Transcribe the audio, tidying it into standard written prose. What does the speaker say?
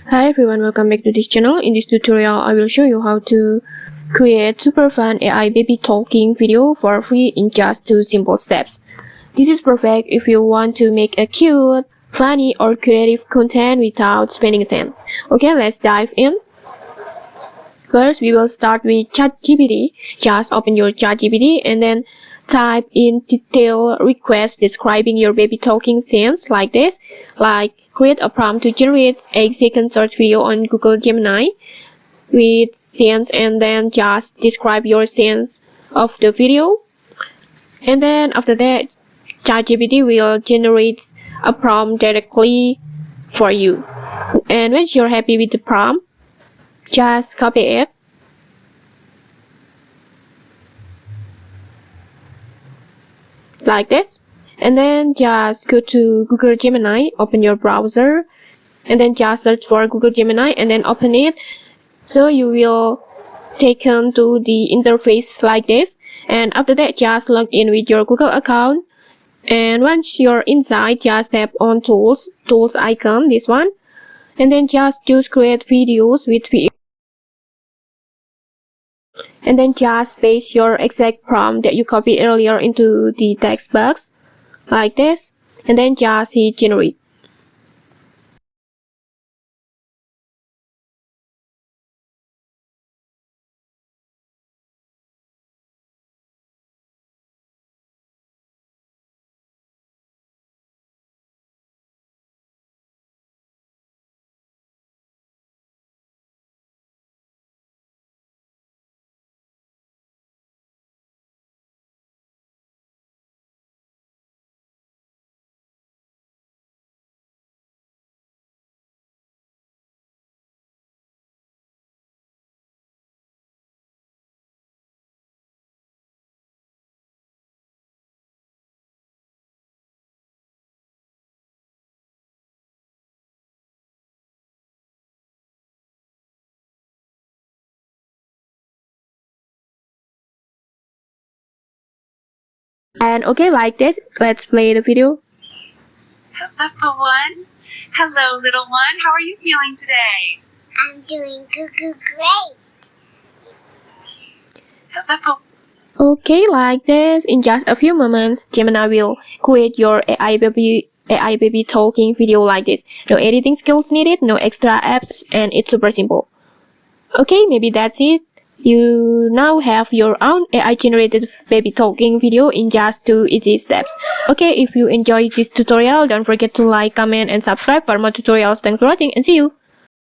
Hi everyone, welcome back to this channel. In this tutorial, I will show you how to create super fun AI baby talking video for free in just 2 simple steps. This is perfect if you want to make a cute, funny or creative content without spending a cent. Okay, let's dive in. First, we will start with ChatGPT. Just open your ChatGPT and then type in detailed requests describing your baby talking scenes like this, like create a prompt to generate a 8-second short video on Google Gemini with scenes, and then just describe your scenes of the video. And then after that, ChatGPT will generate a prompt directly for you. And once you're happy with the prompt, just copy it like this, and then just go to Google Gemini, open your browser, and then just search for Google Gemini and then open it. So you will taken to the interface like this, and after that just log in with your Google account. And once you're inside, just tap on tools icon, this one, and then just choose create videos with video, and then just paste your exact prompt that you copied earlier into the text box like this, and then just hit generate. And okay, like this, let's play the video. Hello, one. Hello, little one. How are you feeling today? I'm doing great. Hello. Okay, like this, in just a few moments, Gemini will create your AI baby talking video like this. No editing skills needed, no extra apps, and it's super simple. Okay, maybe that's it. You now have your own AI generated baby talking video in just 2 easy steps. Okay, if you enjoyed this tutorial, don't forget to like, comment, and subscribe for more tutorials. Thanks for watching and see you!